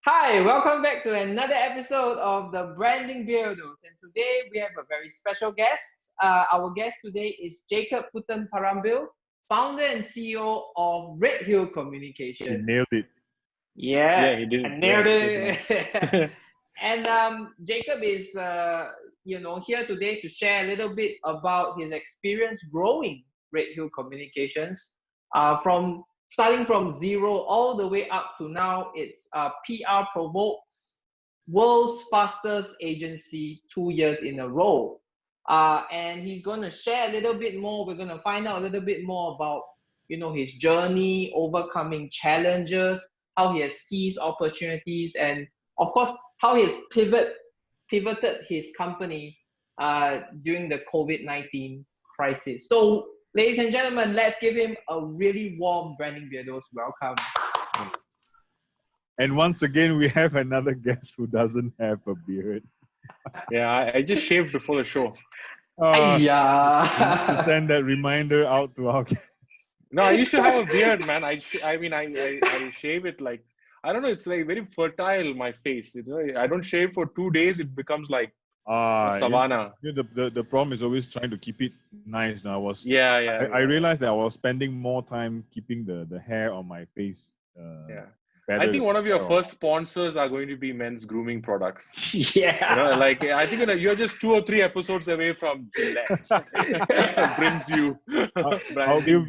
Hi, welcome back to another episode of the Branding Beardos. And today we have a very special guest. Our guest today is Jacob Puthenparambil, founder and CEO of Redhill He Communications. nailed it. Yeah, Yeah, he did. I nailed Yeah, he did, it. man. And Jacob is, here today to share a little bit about his experience growing Redhill Communications, from starting from zero all the way up to now. It's PR Provokes world's fastest agency 2 years in a row. And he's going to share a little bit more. We're going to find out a little bit more about his journey, overcoming challenges, how he has seized opportunities, and of course how he has pivoted his company during the COVID-19 crisis. So, ladies and gentlemen, let's give him a really warm Branding Beardos welcome. And once again, we have another guest who doesn't have a beard. Yeah, I just shaved before the show. We need to Yeah. send that reminder out to our guest. No, I used to have a beard, man. I shave it like, I don't know. It's like very fertile, my face. I don't shave for 2 days. It becomes like savanna. The problem is always trying to keep it nice. Now, Yeah. I realized that I was spending more time keeping the hair on my face. Yeah. Better I think one than of your hair on- first sponsors are going to be men's grooming products. Yeah. Like I think you're just 2 or 3 episodes away from Gillette. Brings you.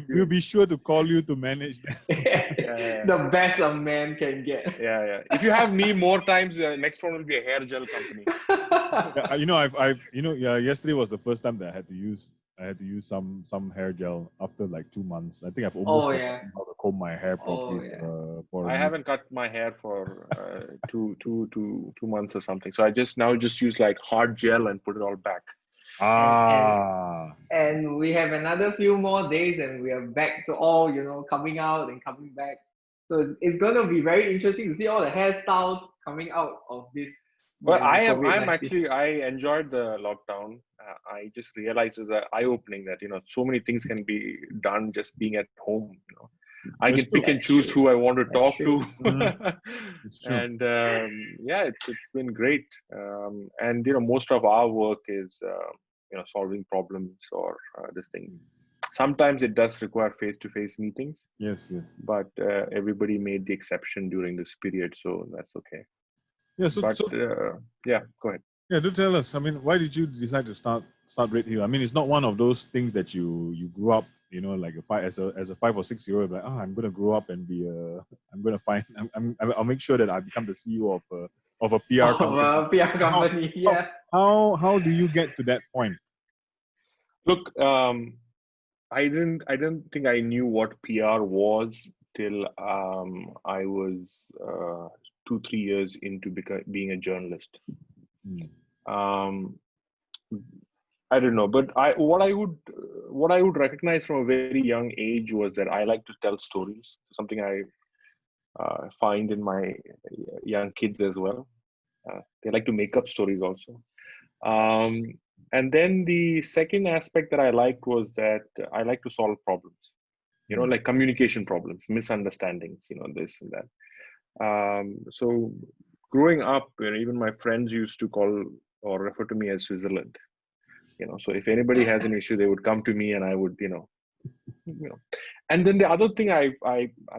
We'll be sure to call you to manage that. The best a man can get. Yeah. If you have me more times, next one will be a hair gel company. Yesterday was the first time that I had to use some hair gel after like 2 months. I think I've almost forgotten how to comb my hair properly. I haven't cut my hair for 2 months or something. So I just use like hard gel and put it all back. And we have another few more days and we are back to all, coming out and coming back. So it's going to be very interesting to see all the hairstyles coming out of this. Well, I enjoyed the lockdown. I just realized it's eye-opening that, so many things can be done just being at home, I can pick and choose who I want to talk to. And it's been great. And most of our work is solving problems or this thing. Sometimes it does require face-to-face meetings. Yes. But everybody made the exception during this period, so that's okay. Yeah. Go ahead. Yeah, do tell us. I mean, why did you decide to start Redhill? I mean, it's not one of those things that you grew up, like as a 5 or 6 year old, like, I'm gonna grow up and be I'll make sure that I become the CEO of a PR company. PR company, yeah. How do you get to that point? Look, I didn't think I knew what PR was till I was 2-3 years into being a journalist. I don't know, but what I would recognize from a very young age was that I like to tell stories. Something I find in my young kids as well. They like to make up stories also. And then the second aspect that I liked was that I like to solve problems. Like communication problems, misunderstandings. This and that. So growing up, even my friends used to call or refer to me as Switzerland. So if anybody has an issue, they would come to me and I would, And then the other thing I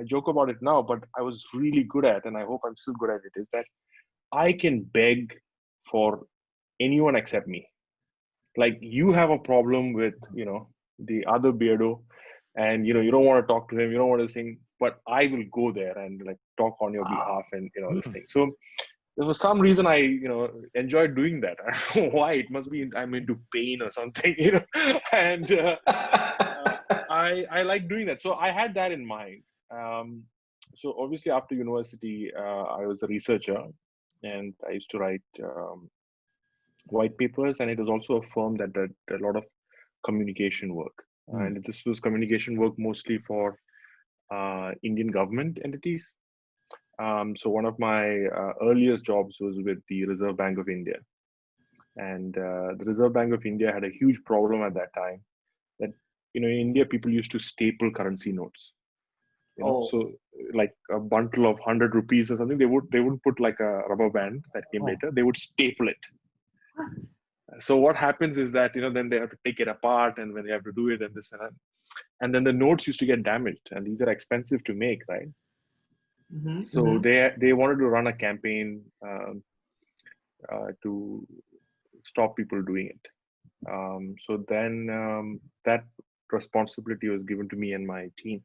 joke about it now, but I was really good at, and I hope I'm still good at it, is that I can beg for anyone except me. Like you have a problem with, the other beardo, and you don't want to talk to him, you don't want to sing, but I will go there and like talk on your behalf and this thing. So there was some reason I enjoyed doing that. I don't know why. It must be I'm into pain or something, and I like doing that. So I had that in mind. So obviously after university, I was a researcher and I used to write white papers, and it was also a firm that did a lot of communication work. And this was communication work mostly for Indian government entities. So one of my earliest jobs was with the Reserve Bank of India. And the Reserve Bank of India had a huge problem at that time that, in India, people used to staple currency notes. So like a bundle of 100 rupees or something, they wouldn't put like a rubber band that came later. They would staple it. So what happens is that, then they have to take it apart, and when they have to do it and this and that. And then the notes used to get damaged, and these are expensive to make, right? So they wanted to run a campaign to stop people doing it. So then that responsibility was given to me and my team.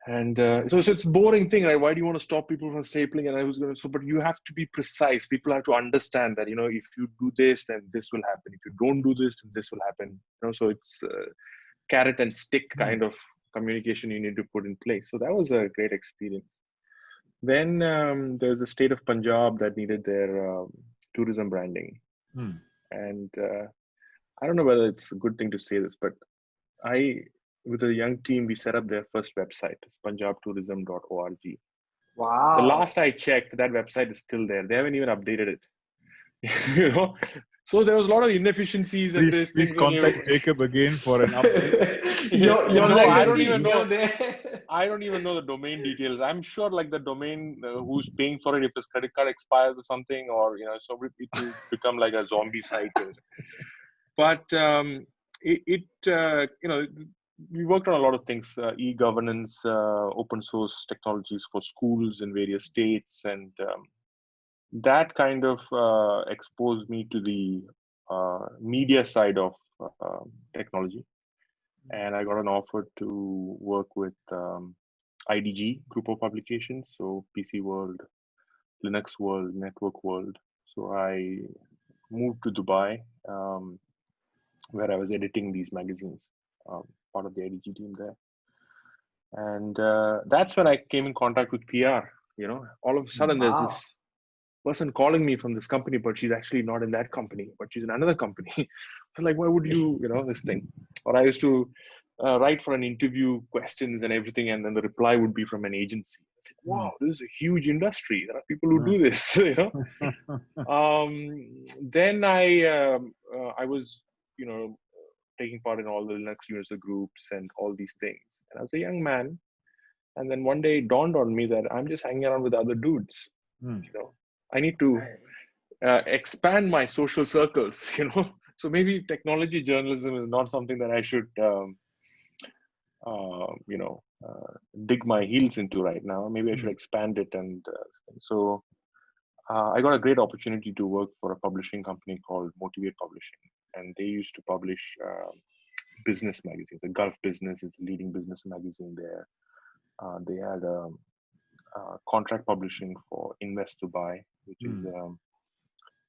And so it's a boring thing, right? Why do you want to stop people from stapling? And I was going to, but you have to be precise. People have to understand that, if you do this, then this will happen. If you don't do this, then this will happen. So it's carrot and stick kind of communication you need to put in place. So that was a great experience. Then there's the state of Punjab that needed their tourism branding. And I don't know whether it's a good thing to say this, but with a young team, we set up their first website. It's punjabtourism.org. Wow. The last I checked, that website is still there. They haven't even updated it. So there was a lot of inefficiencies and this. Please contact Jacob again for an update. I don't even know. I don't even know the domain details. I'm sure like the domain who's paying for it, if his credit card expires or something, or so it will become like a zombie site. But we worked on a lot of things: e-governance, open source technologies for schools in various states, and that kind of exposed me to the media side of technology. And I got an offer to work with IDG group of publications, so PC World, Linux World, Network World. So I moved to Dubai, where I was editing these magazines, part of the IDG team there. And that's when I came in contact with PR. All of a sudden there's this person calling me from this company, but she's actually not in that company, but she's in another company. So like, why would you, this thing? Or I used to write for an interview questions and everything, and then the reply would be from an agency. It's like, wow, this is a huge industry. There are people who do this. Then I was, taking part in all the Linux user groups and all these things. And I was a young man, and then one day it dawned on me that I'm just hanging around with other dudes. I need to expand my social circles. So maybe technology journalism is not something that I should, dig my heels into right now. Maybe I should expand it. And so I got a great opportunity to work for a publishing company called Motivate Publishing. And they used to publish business magazines. The Gulf Business is the leading business magazine there. They had contract publishing for Invest Dubai, which is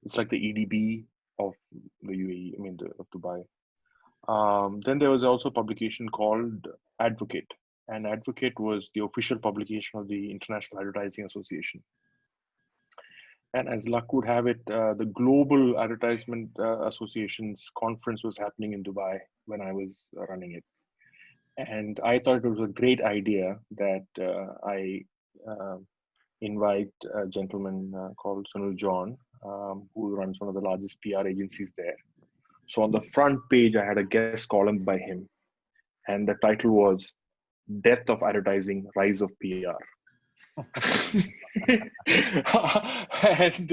it's like the EDB of the UAE, of Dubai. Then there was also a publication called Advocate, and Advocate was the official publication of the International Advertising Association. And as luck would have it, the Global Advertisement Association's conference was happening in Dubai when I was running it. And I thought it was a great idea that I invite a gentleman called Sunil John, who runs one of the largest PR agencies there. So on the front page, I had a guest column by him. And the title was Death of Advertising, Rise of PR. And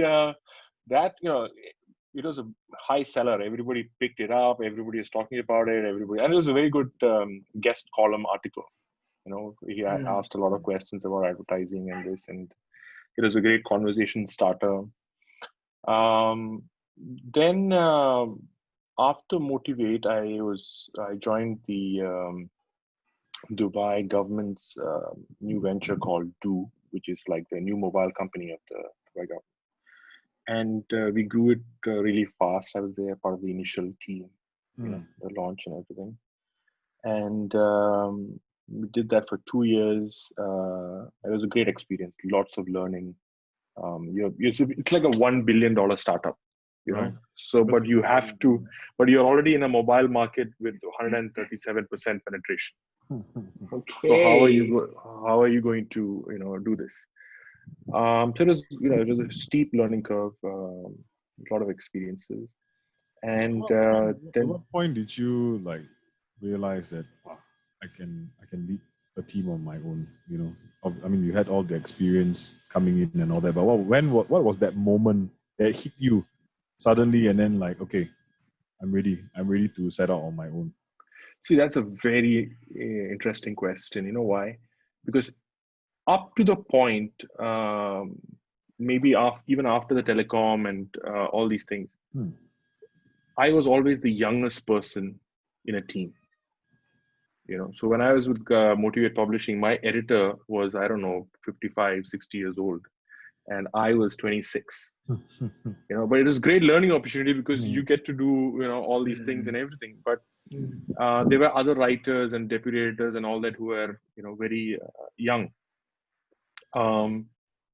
that, it was a high seller. Everybody picked it up. Everybody is talking about it. And it was a very good guest column article. He asked a lot of questions about advertising and this, and it was a great conversation starter. Then after Motivate, I joined the Dubai government's new venture called Do, which is like the new mobile company of the Dubai government. And we grew it really fast. I was there, part of the initial team, the launch and everything. And we did that for 2 years. It was a great experience, lots of learning. It's like a $1 billion startup, Right. So, but you have to, but you're already in a mobile market with 137% penetration. Okay. So how are you going to, do this? So it was a steep learning curve, a lot of experiences. And at then what point did you realize that I can lead a team of my own, you know. I mean, you had all the experience coming in and all that, but what was that moment that hit you suddenly and then like, okay, I'm ready to set out on my own? See, that's a very interesting question. You know why? Because up to the point, maybe even after the telecom and all these things, I was always the youngest person in a team. You know, so when I was with Motivate Publishing, my editor was, I don't know, 55, 60 years old, and I was 26. You know, but it was great learning opportunity because you get to do, you know, all these things and everything. But there were other writers and deputy editors and all that who were, you know, very young.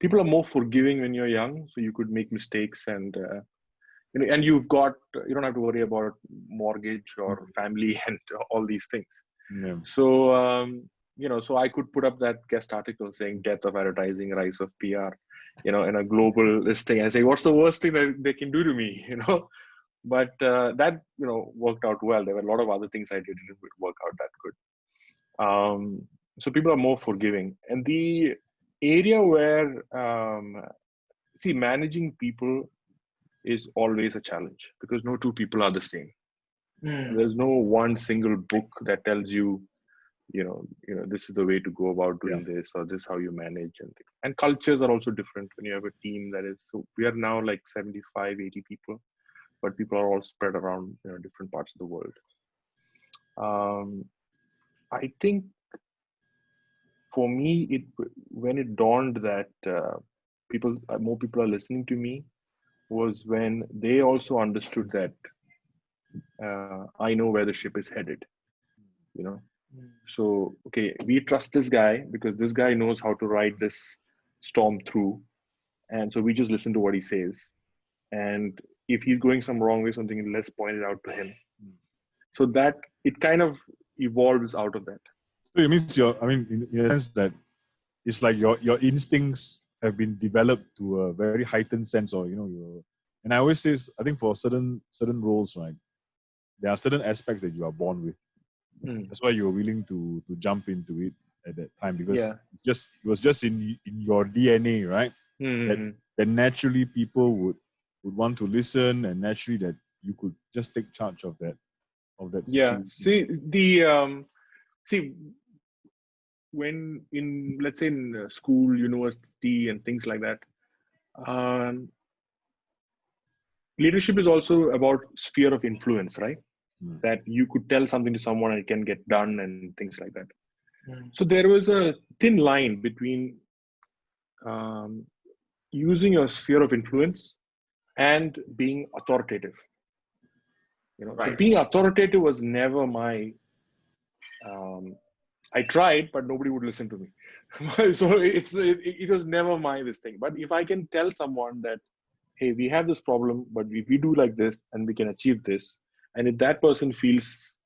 People are more forgiving when you're young, so you could make mistakes and you know, and you don't have to worry about mortgage or family and all these things. Yeah. So you know, so I could put up that guest article saying death of advertising, rise of PR, you know, in a global listing, and say what's the worst thing that they can do to me, you know. But that, you know, worked out well. There were a lot of other things I did didn't work out that good. So people are more forgiving, and the area where see, managing people is always a challenge because no two people are the same. There's no one single book that tells you, you know, this is the way to go about doing this, or this is how you manage and cultures are also different when you have a team that is. So we are now like 75, 80 people, but people are all spread around, you know, different parts of the world. I think for me, when it dawned that more people are listening to me, was when they also understood that I know where the ship is headed, you know. So, okay, we trust this guy because this guy knows how to ride this storm through. And so we just listen to what he says. And if he's going some wrong way, something, let's point it out to him. So that it kind of evolves out of that. So it means in a sense that it's like your instincts have been developed to a very heightened sense, or, you know, and I always say, I think for certain roles, right, there are certain aspects that you are born with. That's why you were willing to jump into it at that time, because it was just in your DNA, right? That naturally people would want to listen, and naturally that you could just take charge of that situation. See, when let's say in school, university, and things like that, leadership is also about sphere of influence, right? That you could tell something to someone and it can get done and things like that. So there was a thin line between using your sphere of influence and being authoritative. You know, so being authoritative was never my. I tried, but nobody would listen to me. So it was never this thing. But if I can tell someone that, hey, we have this problem, but if we do like this and we can achieve this, and if that person feels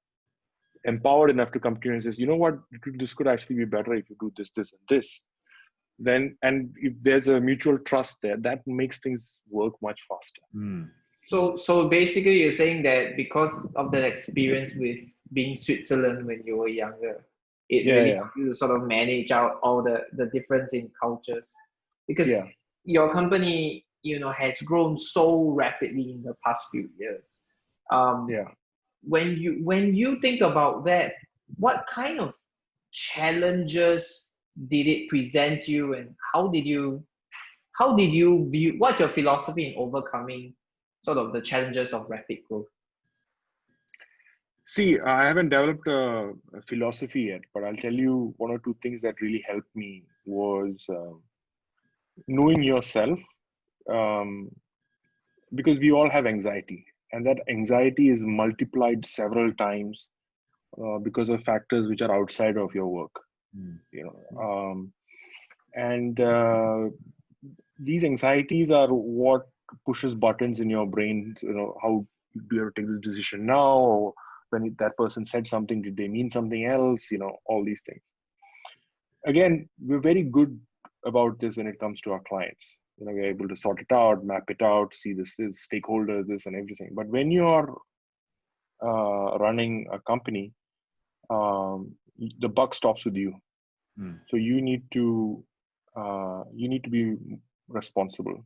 empowered enough to come to you and says, you know what, this could actually be better if you do this, this, and this, then, and if there's a mutual trust there, that makes things work much faster. So basically you're saying that because of that experience with being Switzerland when you were younger, it really helped you to sort of manage out all the difference in cultures, because your company, you know, has grown so rapidly in the past few years. When you think about that, what kind of challenges did it present you, and how did you view, what's your philosophy in overcoming sort of the challenges of rapid growth? See, I haven't developed a philosophy yet, but I'll tell you one or two things that really helped me was knowing yourself, because we all have anxiety, and that anxiety is multiplied several times because of factors which are outside of your work. You know, and these anxieties are what pushes buttons in your brain. You know, how do you have to take this decision now? Or when that person said something, did they mean something else? You know, all these things. Again, we're very good about this when it comes to our clients. You know, we're able to sort it out, map it out, see this stakeholders, this and everything. But when you're running a company, the buck stops with you. Mm. So you need to be responsible.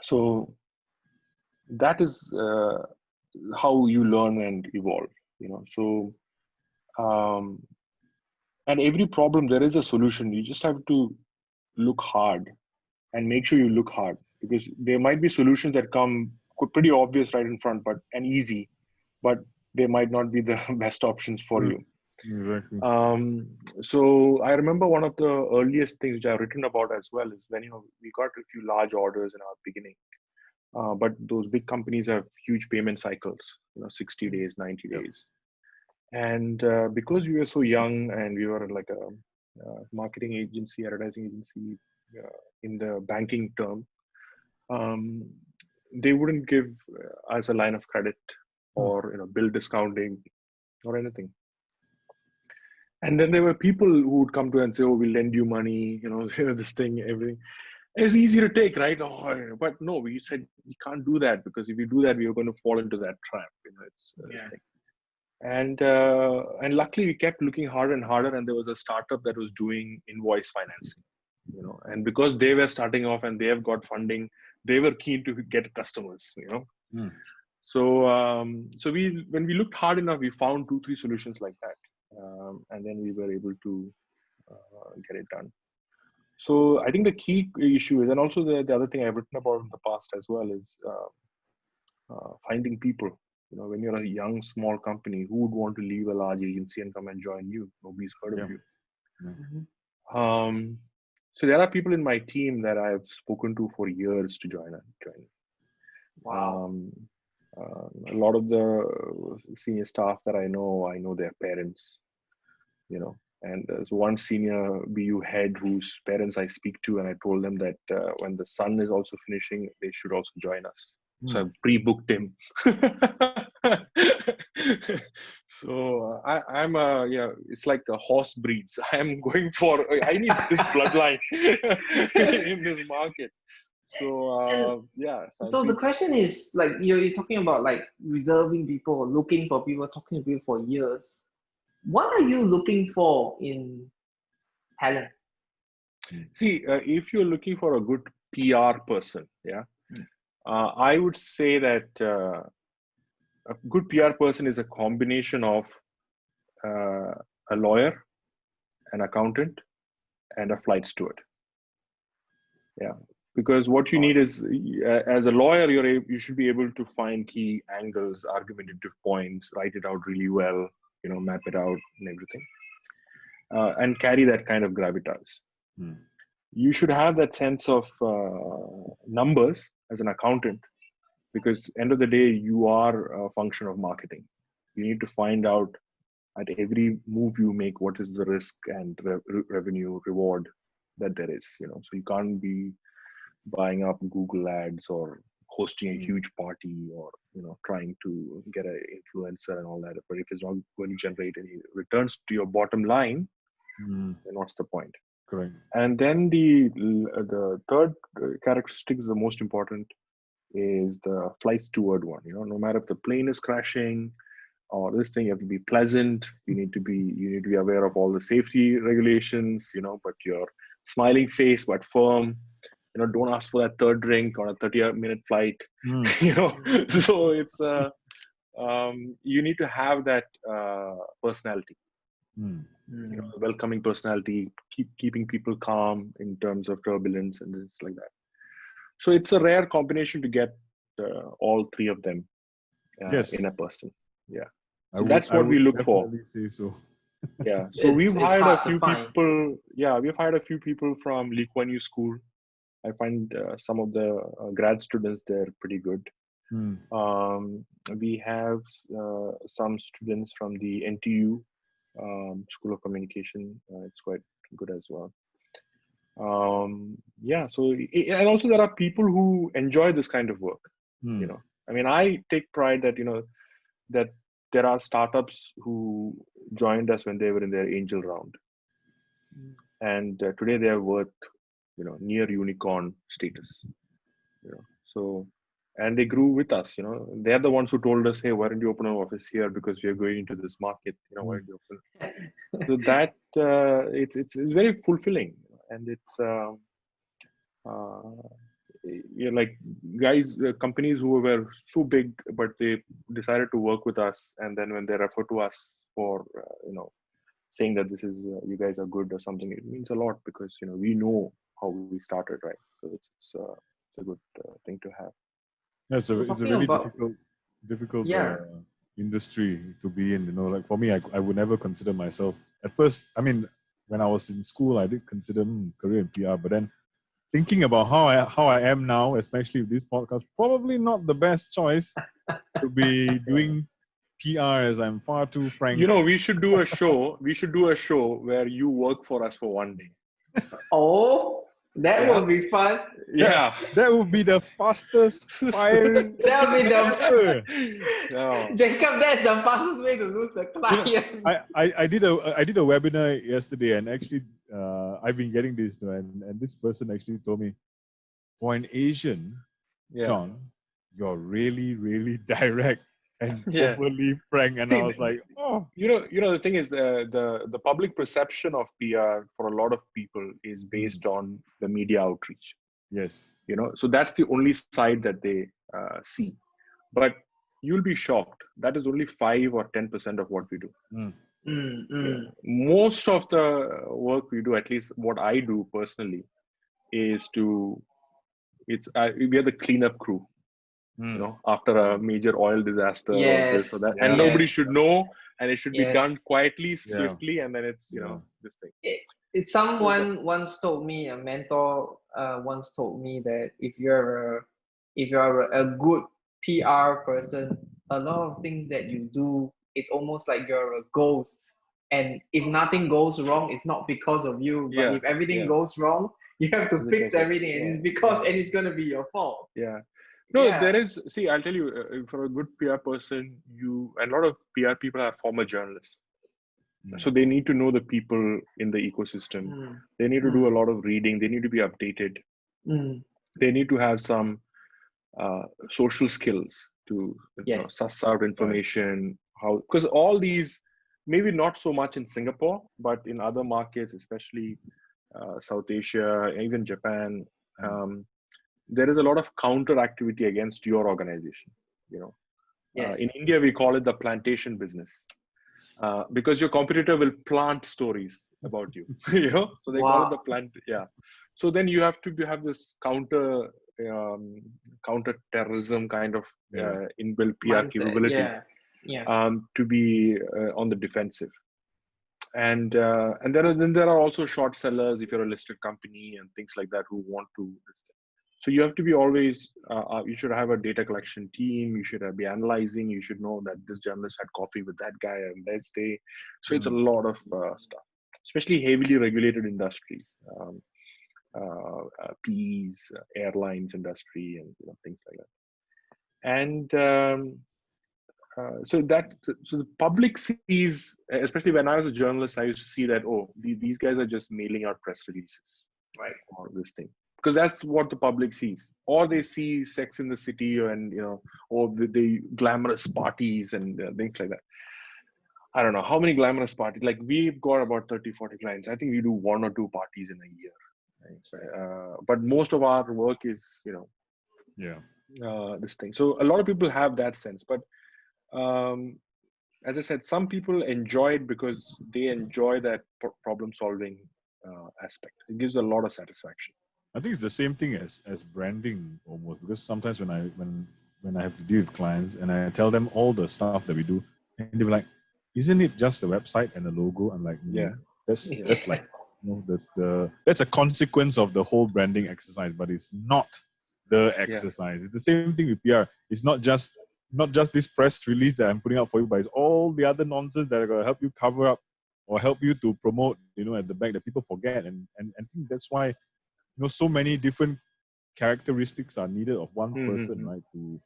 So that is how you learn and evolve. So and every problem there is a solution. You just have to look hard and make sure you look hard, because there might be solutions that come pretty obvious right in front, and easy, but they might not be the best options for you. Exactly. So I remember one of the earliest things which I've written about as well is when we got a few large orders in our beginning, but those big companies have huge payment cycles, 60 days, 90 Yep. days, and because we were so young and we were like a marketing agency, advertising agency, in the banking term, they wouldn't give us a line of credit or bill discounting or anything. And then there were people who would come to us and say, "Oh, we'll lend you money, this thing, everything." It's easy to take, right? Oh, but no, we said we can't do that, because if we do that, we are going to fall into that trap. It's this thing. And luckily we kept looking harder and harder, and there was a startup that was doing invoice financing, and because they were starting off and they have got funding, they were keen to get customers, So when we looked hard enough, we found 2-3 solutions like that, and then we were able to get it done. So I think the key issue is, and also the other thing I've written about in the past as well, is finding people. When you're a young, small company, who would want to leave a large agency and come and join you? Nobody's heard of you. Mm-hmm. So there are people in my team that I've spoken to for years to join. Wow. A lot of the senior staff that I know their parents, and there's one senior BU head whose parents I speak to, and I told them that when the son is also finishing, they should also join us. So I pre-booked him. So I'm it's like a horse breeds. I'm going for, I need this bloodline in this market. So So the question is, like, you're talking about like reserving people or looking for people, talking to people for years. What are you looking for in talent? See, if you're looking for a good PR person, I would say that a good PR person is a combination of a lawyer, an accountant, and a flight steward. Yeah, because what you need is, as a lawyer, you should be able to find key angles, argumentative points, write it out really well, map it out and everything, and carry that kind of gravitas. You should have that sense of numbers as an accountant, because end of the day, you are a function of marketing. You need to find out at every move you make, what is the risk and revenue reward that there is, so you can't be buying up Google ads or hosting a huge party, or trying to get an influencer and all that, but if it's not going to generate any returns to your bottom line, then what's the point? Correct. And then the third characteristic is the most important, is the flight steward one. No matter if the plane is crashing or this thing, you have to be pleasant. You need to be aware of all the safety regulations. But your smiling face but firm. Don't ask for that third drink on a 30-minute flight. So it's you need to have that personality. Welcoming personality, keeping people calm in terms of turbulence and things like that. So it's a rare combination to get all three of them in a person. Yeah. So that's what we look for. Say so. Yeah. So we've hired a few people. Yeah, we've hired a few people from Lee Kuan Yew School. I find some of the grad students there pretty good. We have some students from the NTU School of Communication. It's quite good as well. So and also there are people who enjoy this kind of work. I mean, I take pride that that there are startups who joined us when they were in their angel round, and today they are worth near unicorn status. So and they grew with us. They're the ones who told us, hey, why don't you open an office here, because we are going into this market, why don't you open. So that it's very fulfilling, and it's like guys, companies who were so big, but they decided to work with us, and then when they refer to us for saying that this is you guys are good or something, it means a lot, because we know how we started, right? So it's a good thing to have. Yeah, it's a Talking really about- difficult Yeah. industry to be in. Like for me, I would never consider myself at first. I mean, when I was in school, I did consider career in PR, but then thinking about how I am now, especially with this podcast, probably not the best choice to be doing PR, as I'm far too frank. We should do a show. We should do a show where you work for us for one day. Oh, that Yeah. would be fun. Yeah. That would be the fastest firing. That would be the ever. No. Jacob. That's the fastest way to lose the client. I did a webinar yesterday, and actually I've been getting this, and this person actually told me, for an Asian, Yeah. John, you're really, really direct and Yeah. overly frank. And I was like, oh. The thing is, the public perception of PR for a lot of people is based on the media outreach. Yes. So that's the only side that they see. But you'll be shocked. That is only 5 or 10% of what we do. Most of the work we do, at least what I do personally, is we are the cleanup crew. After a major oil disaster or this or that, and nobody should know, and it should be done quietly, swiftly, and then it's this thing. Someone once told me, a mentor once told me that if you're a good PR person, a lot of things that you do, it's almost like you're a ghost. And if nothing goes wrong, it's not because of you. But if everything goes wrong, you have to fix everything, and it's because and it's gonna be your fault. Yeah. No, there is. See, I'll tell you, for a good PR person, and a lot of PR people are former journalists. So they need to know the people in the ecosystem. They need to do a lot of reading. They need to be updated. They need to have some social skills to suss out information. Because all these, maybe not so much in Singapore, but in other markets, especially South Asia, even Japan, there is a lot of counter activity against your organization. In India, we call it the plantation business. Because your competitor will plant stories about you, so they call it the plant. Yeah. So then you have to have this counter terrorism kind of inbuilt PR capability to be on the defensive. And there are also short sellers if you're a listed company and things like that who want to. So you have to be always, you should have a data collection team. You should be analyzing. You should know that this journalist had coffee with that guy on that day. So it's a lot of stuff, especially heavily regulated industries, PEs, airlines industry, and things like that. And so the public sees, especially when I was a journalist, I used to see that, these guys are just mailing out press releases, right, or this thing. Because that's what the public sees, or they see Sex in the City, or the glamorous parties and things like that. I don't know how many glamorous parties. Like, we've got about 30-40 clients. I think we do 1 or 2 parties in a year. Right? But most of our work is, this thing. So a lot of people have that sense. But as I said, some people enjoy it because they enjoy that problem-solving aspect. It gives a lot of satisfaction. I think it's the same thing as branding almost, because sometimes when I have to deal with clients and I tell them all the stuff that we do, and they're like, "Isn't it just the website and the logo?" I'm like, that's like, that's a consequence of the whole branding exercise, but it's not the exercise. It's the same thing with PR. It's not just this press release that I'm putting out for you, but it's all the other nonsense that are going to help you cover up or help you to promote, at the back that people forget, and I think that's why. So many different characteristics are needed of one person, right, to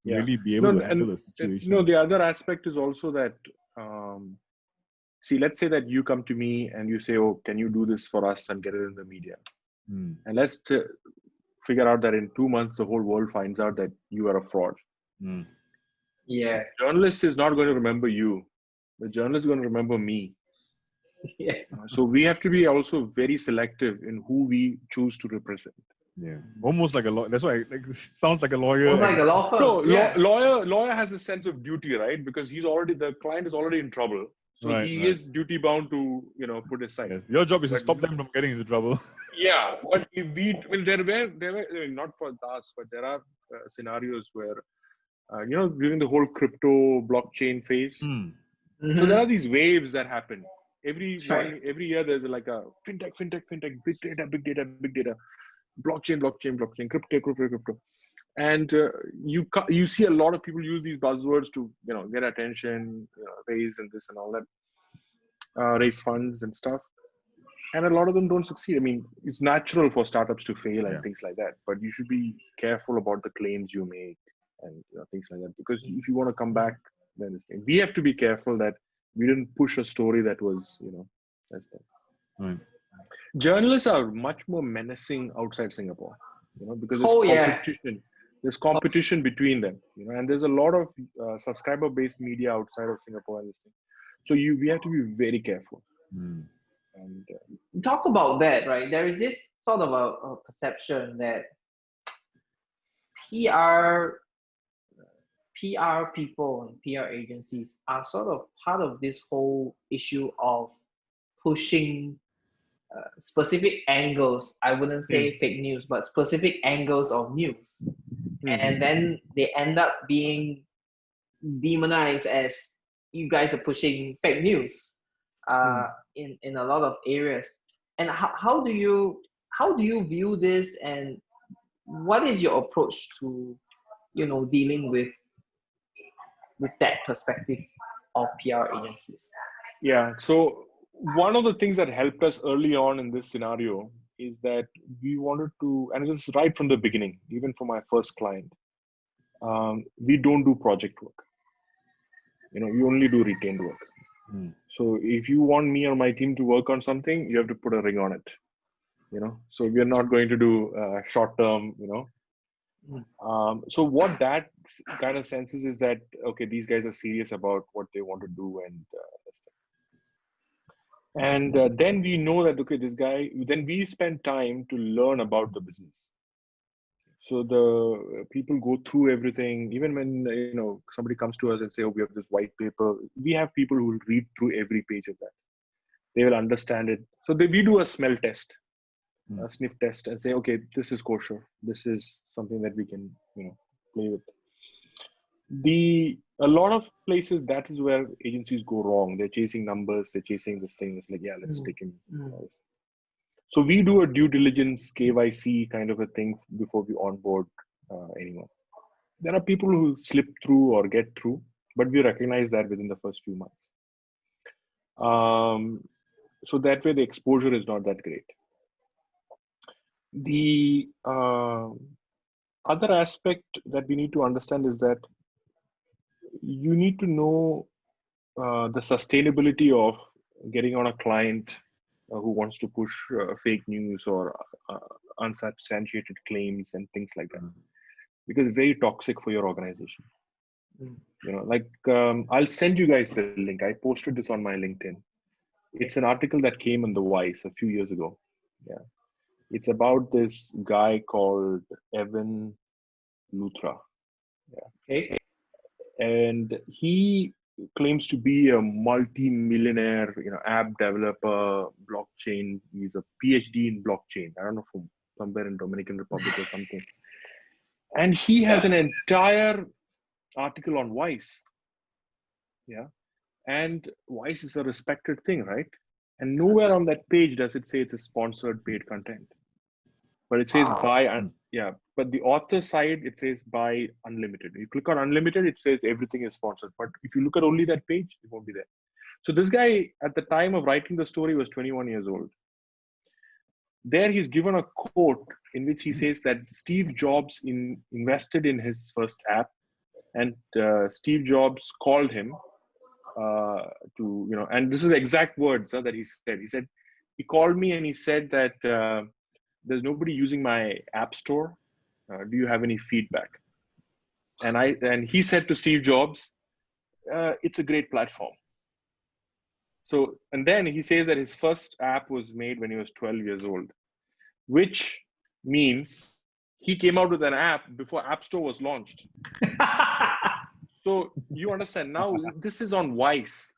really be able to handle a situation. The other aspect is also that, see, let's say that you come to me and you say, "Oh, can you do this for us and get it in the media?" And figure out that in 2 months the whole world finds out that you are a fraud. Mm. Yeah. Journalist is not going to remember you. The journalist is going to remember me. Yes. So we have to be also very selective in who we choose to represent. Yeah, almost like a lawyer. That's why sounds like a lawyer. Almost like a law firm. No, Yeah. lawyer has a sense of duty, right? Because the client is already in trouble, so Right, he right. is duty bound to put his side. Yes. Your job is to But stop them from getting into trouble. Yeah, but there were not for us, but there are scenarios where during the whole crypto blockchain phase. Hmm. So there are these waves that happen every Right. year. There's like a fintech, big data, blockchain, crypto, and you see a lot of people use these buzzwords to get attention, raise and this and all that, raise funds and stuff. And a lot of them don't succeed. I mean, it's natural for startups to fail and things like that, but you should be careful about the claims you make and things like that, because if you want to come back, then we have to be careful that we didn't push a story that was, that's that. Right. Journalists are much more menacing outside Singapore, because there's competition. There's competition between them, and there's a lot of subscriber-based media outside of Singapore and this thing. So we have to be very careful. Mm. And talk about that, right? There is this sort of a perception that PR people and PR agencies are sort of part of this whole issue of pushing specific angles. I wouldn't say fake news, but specific angles of news. And then they end up being demonized as you guys are pushing fake news in a lot of areas. And how do you view this, and what is your approach to dealing with that perspective of PR agencies? Yeah, so one of the things that helped us early on in this scenario is that we wanted to, and this is right from the beginning, even for my first client, we don't do project work. We only do retained work. So if you want me or my team to work on something, you have to put a ring on it. So we are not going to do short term. So what that kind of senses is that okay, these guys are serious about what they want to do, and then we know that okay, this guy. Then we spend time to learn about the business. So the people go through everything. Even when somebody comes to us and say, "Oh, we have this white paper," we have people who will read through every page of that. They will understand it. So we do a smell test, a sniff test, and say, "Okay, this is kosher. This is something that we can, play with." A lot of places, that is where agencies go wrong. They're chasing numbers. They're chasing this thing. It's like, yeah, let's take him. So we do a due diligence KYC kind of a thing before we onboard anyone. There are people who slip through or get through, but we recognize that within the first few months. So that way the exposure is not that great. The other aspect that we need to understand is that you need to know the sustainability of getting on a client who wants to push fake news or unsubstantiated claims and things like that, because it's very toxic for your organization. I'll send you guys the link. I posted this on my LinkedIn. It's an article that came in the Vice a few years ago. Yeah, it's about this guy called Evan Luthra. Yeah. Okay. And he claims to be a multi-millionaire, app developer, blockchain. He's a PhD in blockchain. I don't know, from somewhere in Dominican Republic or something. And he has an entire article on Vice. Yeah. And Vice is a respected thing, right? And nowhere on that page does it say it's a sponsored paid content. But it says but the author side, it says buy unlimited. You click on unlimited, it says everything is sponsored. But if you look at only that page, it won't be there. So this guy, at the time of writing the story, was 21 years old. There he's given a quote in which he says that Steve Jobs invested in his first app, and Steve Jobs called him and this is the exact words that he said. He said, he called me and he said that There's nobody using my app store. Do you have any feedback? And he said to Steve Jobs, it's a great platform. So, and then he says that his first app was made when he was 12 years old, which means he came out with an app before App Store was launched. So you understand now, this is on Vice.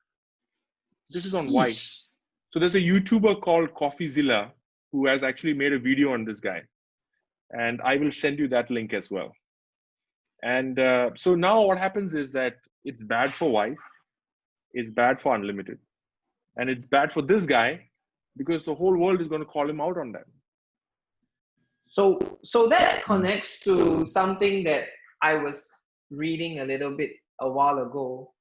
This is on Vice. So there's a YouTuber called CoffeeZilla who has actually made a video on this guy. And I will send you that link as well. And so now what happens is that it's bad for Vice, it's bad for Unlimited, and it's bad for this guy because the whole world is going to call him out on that. So that connects to something that I was reading a little bit a while ago.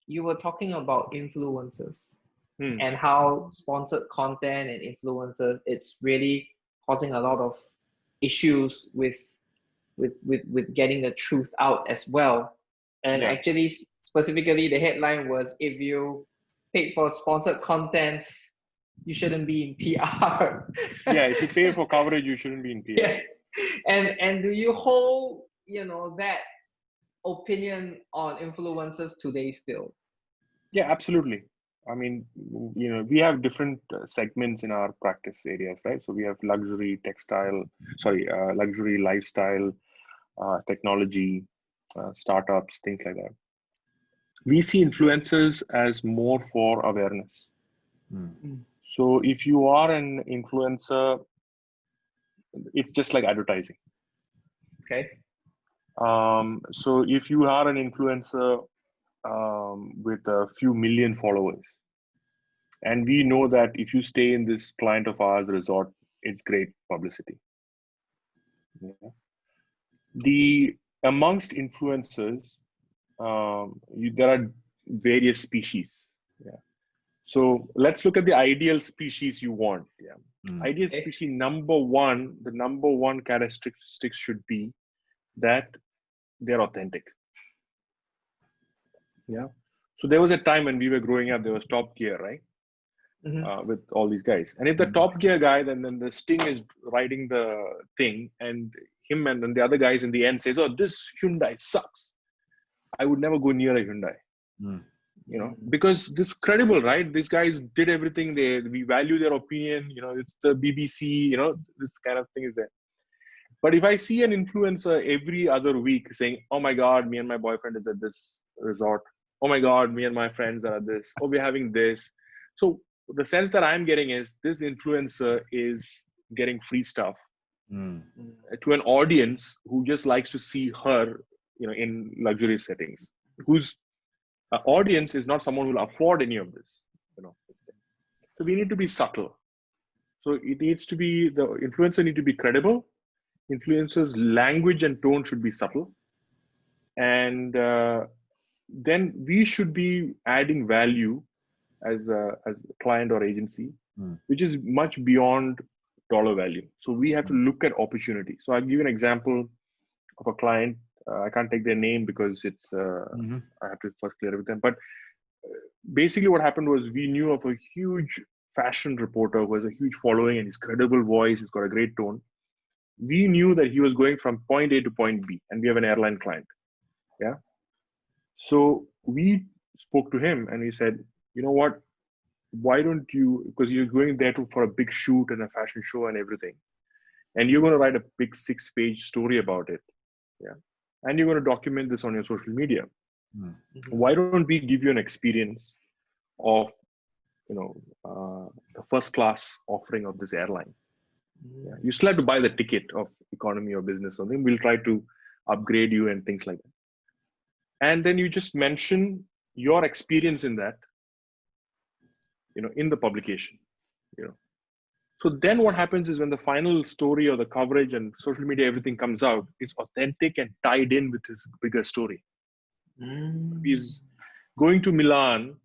You were talking about influencers and how sponsored content and influencers, it's really causing a lot of issues with getting the truth out as well. And actually, specifically, the headline was, if you paid for sponsored content, you shouldn't be in PR. Yeah, if you pay for coverage, you shouldn't be in PR. Yeah. And do you hold, that opinion on influencers today still? Yeah, absolutely. I mean, we have different segments in our practice areas, right? So we have luxury, luxury lifestyle, technology, startups, things like that. We see influencers as more for awareness. So if you are an influencer, it's just like advertising. Okay. So if you are an influencer with a few million followers, and we know that if you stay in this client of ours resort, it's great publicity. Yeah. Amongst influencers, there are various species. Yeah. So let's look at the ideal species you want. Yeah. Ideal species the number one characteristic should be that they're authentic. Yeah. So there was a time when we were growing up, there was Top Gear, right? With all these guys. And if the Top Gear guy, then the Sting is riding the thing, and him and then the other guys in the end says, oh, this Hyundai sucks, I would never go near a Hyundai. Because this credible, right? These guys did everything. We value their opinion. It's the BBC. This kind of thing is there. But if I see an influencer every other week saying, "Oh my God, me and my boyfriend is at this resort. Oh my God, me and my friends are at this. Oh, we're having this." So the sense that I'm getting is this influencer is getting free stuff to an audience who just likes to see her, in luxury settings. Whose audience is not someone who will afford any of this. So we need to be subtle. So it needs to be, the influencer need to be credible. Influencers' language and tone should be subtle. And then we should be adding value as a client or agency, which is much beyond dollar value. So we have to look at opportunity. So I'll give you an example of a client. I can't take their name because it's, I have to first clear it with them. But basically what happened was, we knew of a huge fashion reporter who has a huge following and his credible voice, he's got a great tone. We knew that he was going from point A to point B, and we have an airline client. Yeah. So we spoke to him and we said, you know what, why don't you, because you're going there for a big shoot and a fashion show and everything, and you're going to write a big 6-page story about it. Yeah. And you're going to document this on your social media. Why don't we give you an experience of, the first class offering of this airline? Yeah. You still have to buy the ticket of economy or business, something. We'll try to upgrade you and things like that. And then you just mention your experience in that, in the publication, So then what happens is, when the final story or the coverage and social media, everything comes out, it's authentic and tied in with his bigger story. He's going to Milan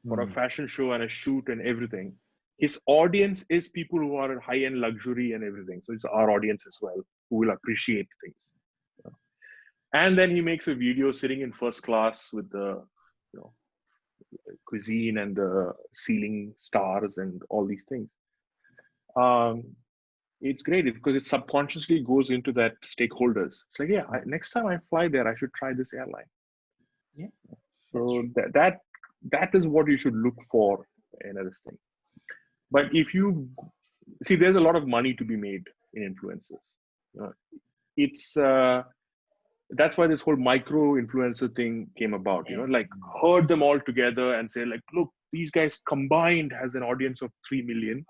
for a fashion show and a shoot and everything. His audience is people who are high-end luxury and everything. So it's our audience as well, who will appreciate things. And then he makes a video sitting in first class with the cuisine and the ceiling stars and all these things. it's great because it subconsciously goes into that stakeholders. It's like, yeah, next time I fly there, I should try this airline. Yeah. So that is what you should look for in this thing. But if you see, there's a lot of money to be made in influencers. It's that's why this whole micro influencer thing came about. Like herd them all together and say, like, look, these guys combined has an audience of 3 million.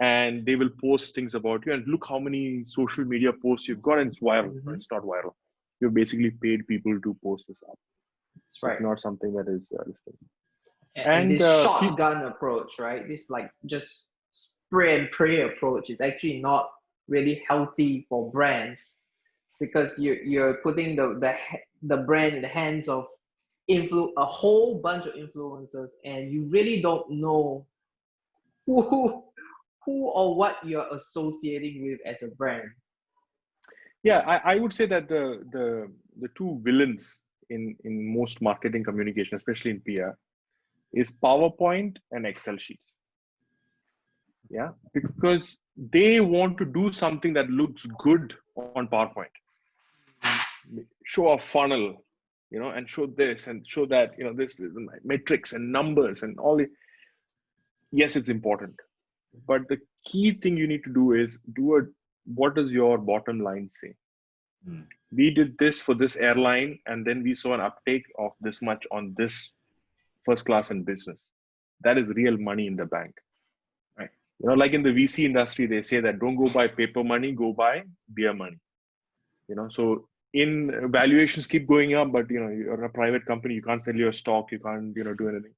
And they will post things about you, and look how many social media posts you've got, and it's viral. Mhm. It's not viral. You've basically paid people to post this up. That's right. It's not something that is And this shotgun approach, right? This like just spray and pray approach is actually not really healthy for brands, because you're putting the brand in the hands of a whole bunch of influencers, and you really don't know who or what you're associating with as a brand. Yeah, I would say that the two villains in most marketing communication, especially in PR, is PowerPoint and Excel sheets. Yeah, because they want to do something that looks good on PowerPoint. Show a funnel, and show this and show that, this is metrics and numbers and all. Yes, it's important. But the key thing you need to do is what does your bottom line say? We did this for this airline, and then we saw an uptake of this much on this first class and business. That is real money in the bank, right? Like in the VC industry, they say that don't go buy paper money, go buy beer money. So in valuations keep going up, but you're a private company, you can't sell your stock, you can't do anything.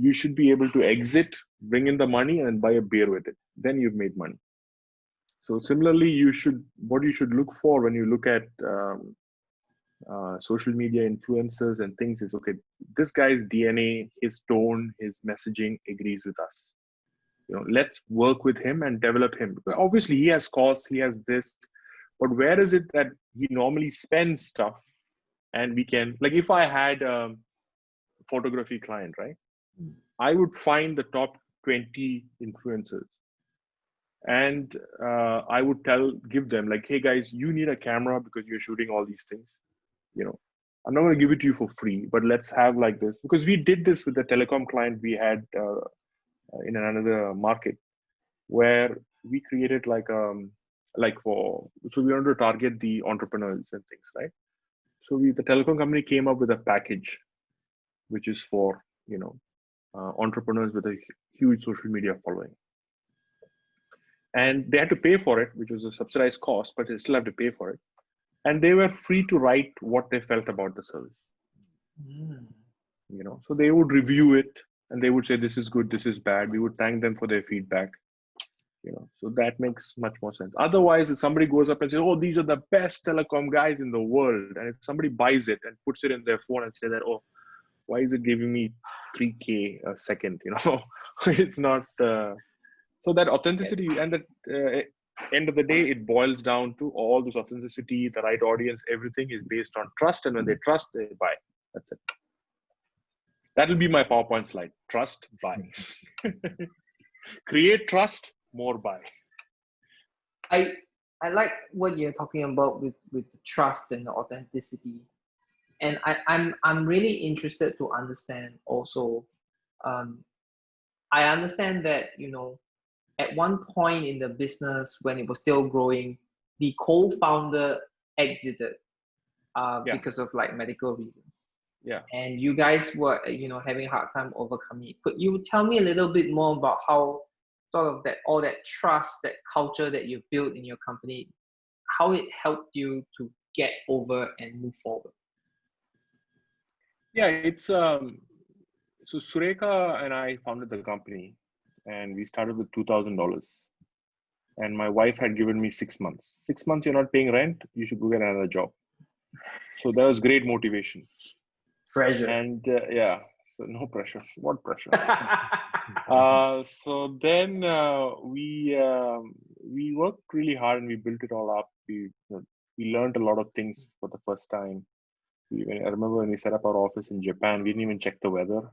You should be able to exit, bring in the money, and buy a beer with it. Then you've made money. So similarly, what you should look for when you look at social media influencers and things is, okay, this guy's DNA, his tone, his messaging agrees with us. Let's work with him and develop him. Obviously, he has costs, he has this, but where is it that he normally spends stuff? And we can, like, if I had a photography client, right? I would find the top 20 influencers, and I would give them, like, hey guys, you need a camera because you're shooting all these things. I'm not going to give it to you for free, but let's have like this, because we did this with the telecom client we had in another market, where we created so we wanted to target the entrepreneurs and things, right? So the telecom company came up with a package, which is for entrepreneurs with a huge social media following, and they had to pay for it, which was a subsidized cost, but they still have to pay for it, and they were free to write what they felt about the service. So they would review it, and they would say, this is good, this is bad. We would thank them for their feedback. So that makes much more sense. Otherwise, if somebody goes up and says, oh, these are the best telecom guys in the world, and if somebody buys it and puts it in their phone and say that, oh, why is it giving me 3K a second? It's not. So that authenticity, and that end of the day, it boils down to all this authenticity, the right audience, everything is based on trust. And when they trust, they buy. That's it. That'll be my PowerPoint slide. Trust, buy. Create trust, more buy. I like what you're talking about with the trust and the authenticity. And I'm really interested to understand also. I understand that, at one point in the business when it was still growing, the co-founder exited because of like medical reasons. Yeah. And you guys were, having a hard time overcoming it. Could you tell me a little bit more about how sort of all that trust, that culture that you've built in your company, how it helped you to get over and move forward? Yeah, it's so Sureka and I founded the company, and we started with $2,000. And my wife had given me 6 months. 6 months, you're not paying rent, you should go get another job. So that was great motivation. Pressure. And so no pressure. What pressure? So then we worked really hard and we built it all up. We learned a lot of things for the first time. I remember when we set up our office in Japan, we didn't even check the weather.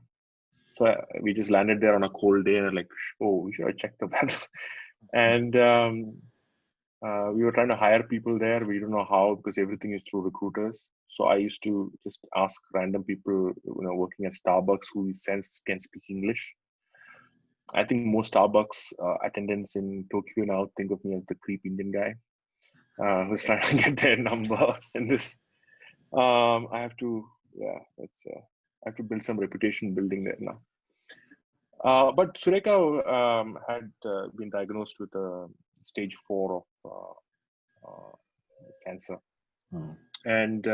So we just landed there on a cold day and like, oh, we should check the weather. And We were trying to hire people there. We don't know how because everything is through recruiters. So I used to just ask random people, working at Starbucks who sense can speak English. I think most Starbucks attendants in Tokyo now think of me as the creep Indian guy who's trying to get their number. And this, I have to, I have to build some reputation building there now. But Sureka had been diagnosed with a stage 4 of cancer. Oh. And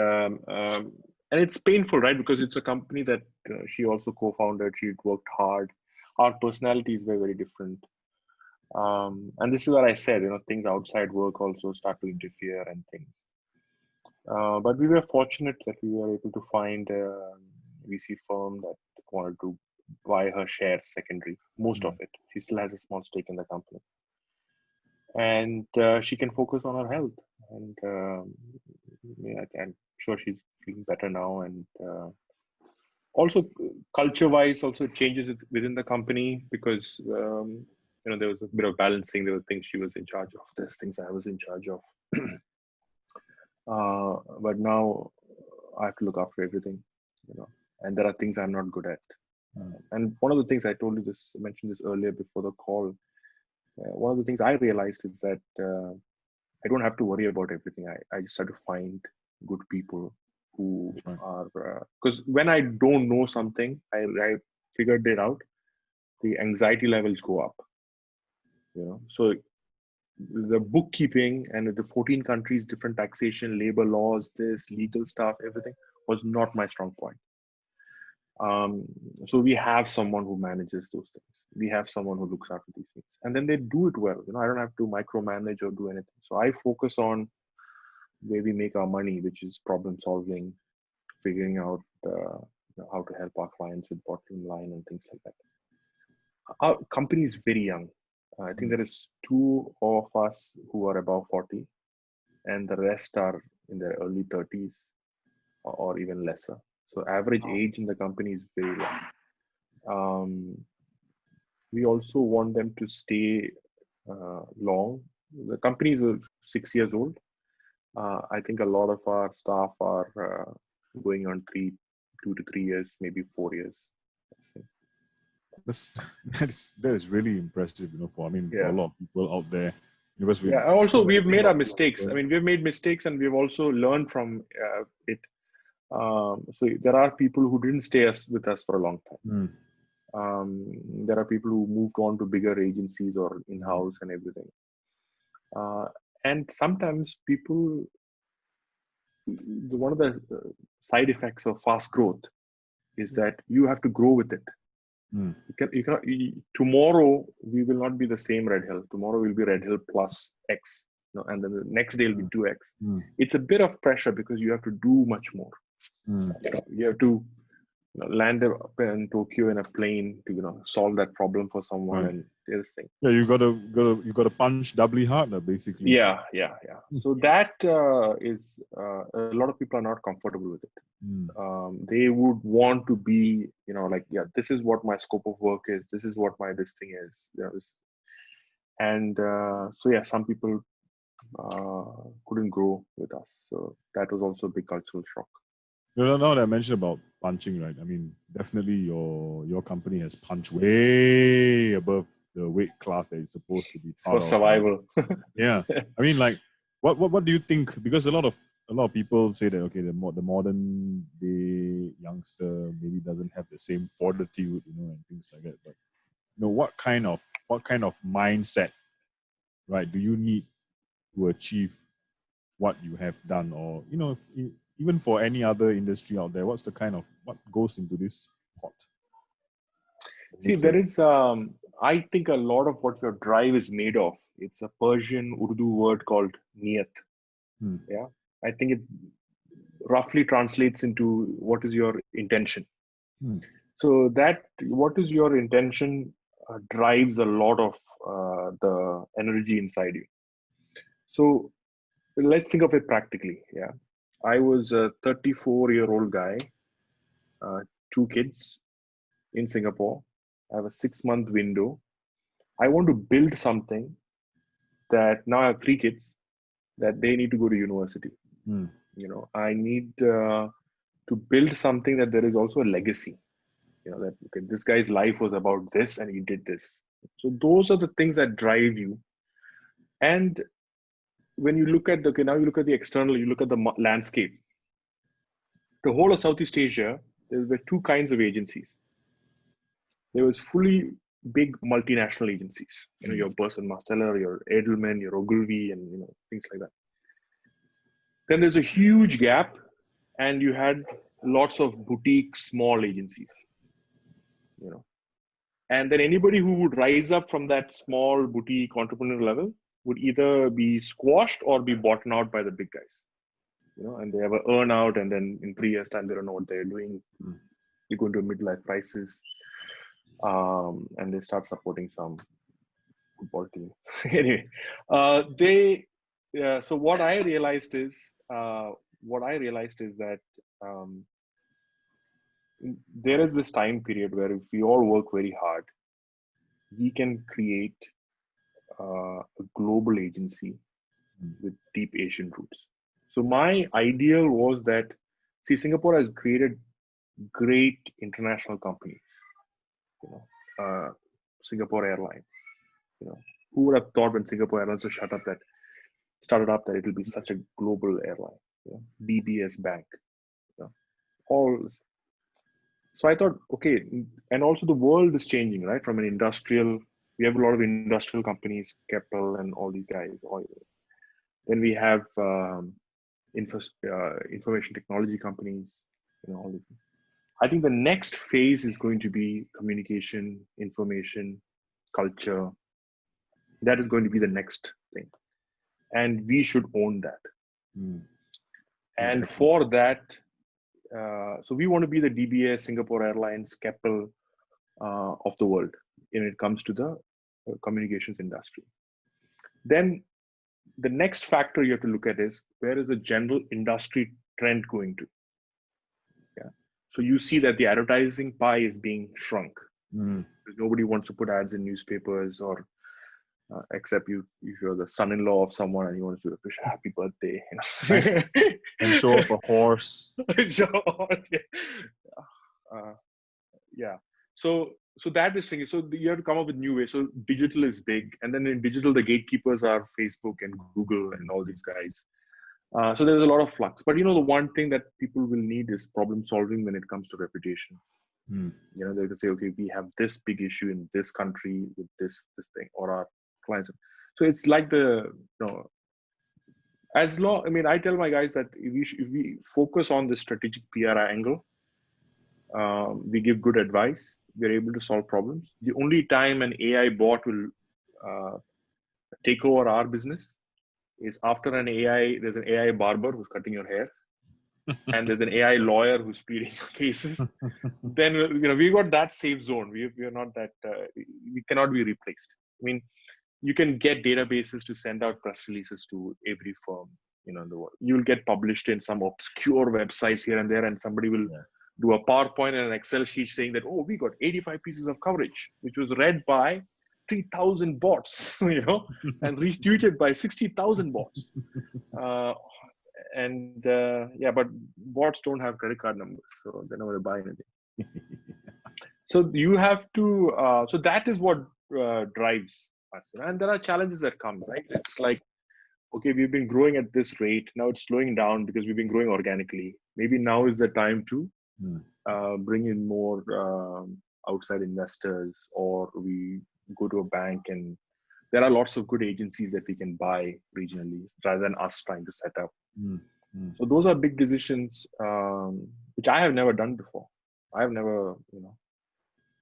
it's painful, right? Because it's a company that she also co-founded. She'd worked hard. Our personalities were very different. And this is what I said, things outside work also start to interfere and things. But we were fortunate that we were able to find a VC firm that wanted to buy her shares secondary, most of it. She still has a small stake in the company. And she can focus on her health. And I'm sure she's feeling better now. And also culture-wise, also changes within the company because there was a bit of balancing. There were things she was in charge of. There's things I was in charge of. But now I have to look after everything, and there are things I'm not good at. And one of the things I mentioned this earlier before the call. One of the things I realized is that I don't have to worry about everything. I just have to find good people who are, because when I don't know something, I figured it out, the anxiety levels go up. So the bookkeeping and the 14 countries, different taxation, labor laws, this legal stuff, everything was not my strong point. So we have someone who manages those things. We have someone who looks after these things, and then they do it well. I don't have to micromanage or do anything. So I focus on where we make our money, which is problem solving, figuring out how to help our clients with bottom line and things like that. Our company is very young. I think there is 2 of us who are above 40, and the rest are in their early 30s or even lesser. So average age in the company is very low. We also want them to stay long. The company is 6 years old. I think a lot of our staff are going on 2 to 3 years, maybe 4 years. That is really impressive, for a lot of people out there. Because we've made our mistakes. We've made mistakes and we've also learned from it. So there are people who didn't stay with us for a long time. There are people who moved on to bigger agencies or in-house and everything. And sometimes one of the side effects of fast growth is that you have to grow with it. You cannot, tomorrow we will not be the same Redhill. Tomorrow will be Redhill plus X, and then the next day will be 2X. It's a bit of pressure because you have to do much more. You have to land up in Tokyo in a plane to solve that problem for someone and this thing. Yeah, you gotta punch doubly harder, basically. Yeah. So that is a lot of people are not comfortable with it. They would want to be, this is what my scope of work is. This is what this thing is. And some people couldn't grow with us. So that was also a big cultural shock. Now that I mentioned about punching, right? Definitely your company has punched way above the weight class that it's supposed to be. For survival. Yeah. What do you think? Because a lot of people say that the modern day youngster maybe doesn't have the same fortitude, and things like that. But what kind of mindset, right, do you need to achieve what you have done, or even for any other industry out there, what goes into this pot? See, there is, I think a lot of what your drive is made of. It's a Persian Urdu word called niyat. Yeah, I think it roughly translates into what is your intention. So that what is your intention drives a lot of the energy inside you. So let's think of it practically. Yeah, I was a 34-year-old guy, 2 kids in Singapore. I have a 6-month window. I want to build something that now I have 3 kids. that they need to go to university. Mm. I need to build something that there is also a legacy. That okay, this guy's life was about this and he did this. So those are the things that drive you. And when you look at now you look at the external, you look at the landscape. The whole of Southeast Asia, there were two kinds of agencies. There was fully big multinational agencies. Your Burson Marsteller, your Edelman, your Ogilvy, and things like that. Then there's a huge gap, and you had lots of boutique small agencies. And then anybody who would rise up from that small boutique entrepreneur level would either be squashed or be bought out by the big guys. And they have an earn out, and then in 3 years' time, they don't know what they're doing. They go into a midlife crisis, and they start supporting some football team. Anyway, so what I realized is that there is this time period where if we all work very hard, we can create a global agency with deep Asian roots. So my ideal was that, Singapore has created great international companies. Singapore Airlines. Who would have thought when Singapore Airlines started up that it will be such a global airline? DBS Bank. All. So I thought, okay, and also the world is changing, right? From an industrial, we have a lot of industrial companies, Keppel and all these guys. Then we have information technology companies, all these things. I think the next phase is going to be communication, information, culture. That is going to be the next thing. And we should own that. And for that, so we want to be the DBS, Singapore Airlines, Keppel of the world when it comes to the communications industry. Then the next factor you have to look at is, where is the general industry trend going to? So you see that the advertising pie is being shrunk. Because nobody wants to put ads in newspapers, or except if you're the son-in-law of someone and you want to wish a happy birthday. And show off a horse. Yeah. So that is thinking. So you have to come up with new ways. So digital is big, and then in digital, the gatekeepers are Facebook and Google and all these guys. So there's a lot of flux. But the one thing that people will need is problem solving when it comes to reputation. They can say, okay, we have this big issue in this country with this thing, or our clients. So it's like I tell my guys that if we focus on the strategic PR angle, we give good advice, we're able to solve problems. The only time an AI bot will take over our business is after there's an AI barber who's cutting your hair, and there's an AI lawyer who's pleading cases. Then we got that safe zone. We are not that we cannot be replaced. You can get databases to send out press releases to every firm in the world. You'll get published in some obscure websites here and there, and somebody will do a PowerPoint and an Excel sheet saying that, we got 85 pieces of coverage, which was read by 3,000 bots, and retweeted by 60,000 bots. But bots don't have credit card numbers, so they never buy anything. So you have to, so that is what drives us. And there are challenges that come, right? It's like, okay, we've been growing at this rate. Now it's slowing down because we've been growing organically. Maybe now is the time to bring in more outside investors, or we go to a bank, and there are lots of good agencies that we can buy regionally rather than us trying to set up. So those are big decisions, which I have never done before. I have never,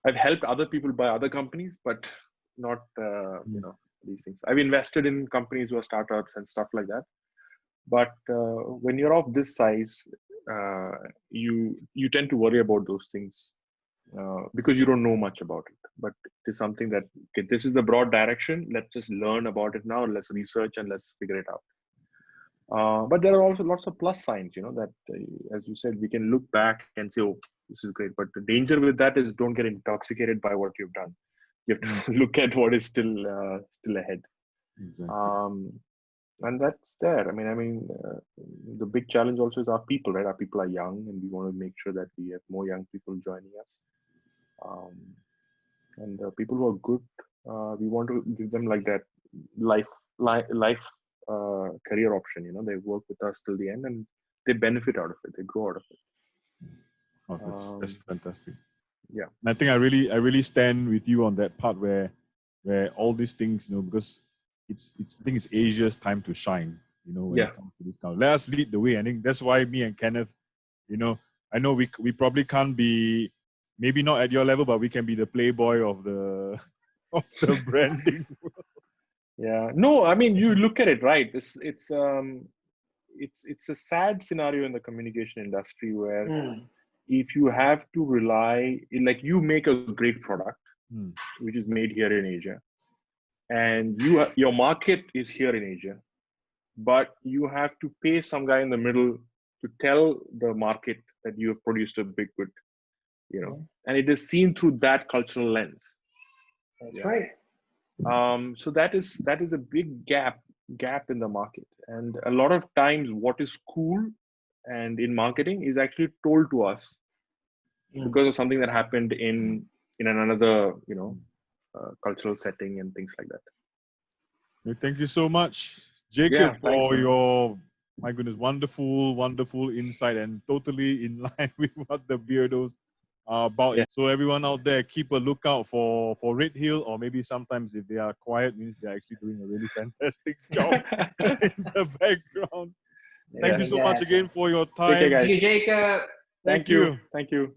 I've helped other people buy other companies, but not, these things. I've invested in companies who are startups and stuff like that. But when you're of this size, you tend to worry about those things because you don't know much about it. But it is something that, okay, this is the broad direction. Let's just learn about it now. Let's research and let's figure it out. But there are also lots of plus signs, that, as you said, we can look back and say, oh, this is great. But the danger with that is don't get intoxicated by what you've done. You have to look at what is still ahead. Exactly. And that's there. The big challenge also is our people, right? Our people are young, and we want to make sure that we have more young people joining us. And people who are good, we want to give them like that life career option. They work with us till the end, and they benefit out of it. They grow out of it. Oh, that's fantastic. Yeah, and I think I really stand with you on that part where all these things, because I think it's Asia's time to shine. When it comes to this kind of, let us lead the way. I think that's why me and Kenneth, I know we probably can't be, maybe not at your level, but we can be the playboy of the branding. Yeah. No, you look at it, right? It's a sad scenario in the communication industry where if you have to rely, like you make a great product, which is made here in Asia, and your market is here in Asia, but you have to pay some guy in the middle to tell the market that you have produced a big good, and it is seen through that cultural lens. That's right. So that is a big gap in the market, and a lot of times what is cool and in marketing is actually told to us because of something that happened in another cultural setting and things like that. Thank you so much, Jacob, thanks, for man. your, my goodness, wonderful insight, and totally in line with what the Beardos are about. Yeah. So everyone out there, keep a lookout for Redhill, or maybe sometimes if they are quiet, means they're actually doing a really fantastic job in the background. Thank you so much again for your time. Take care, guys. Thank you, Jacob. Thank you.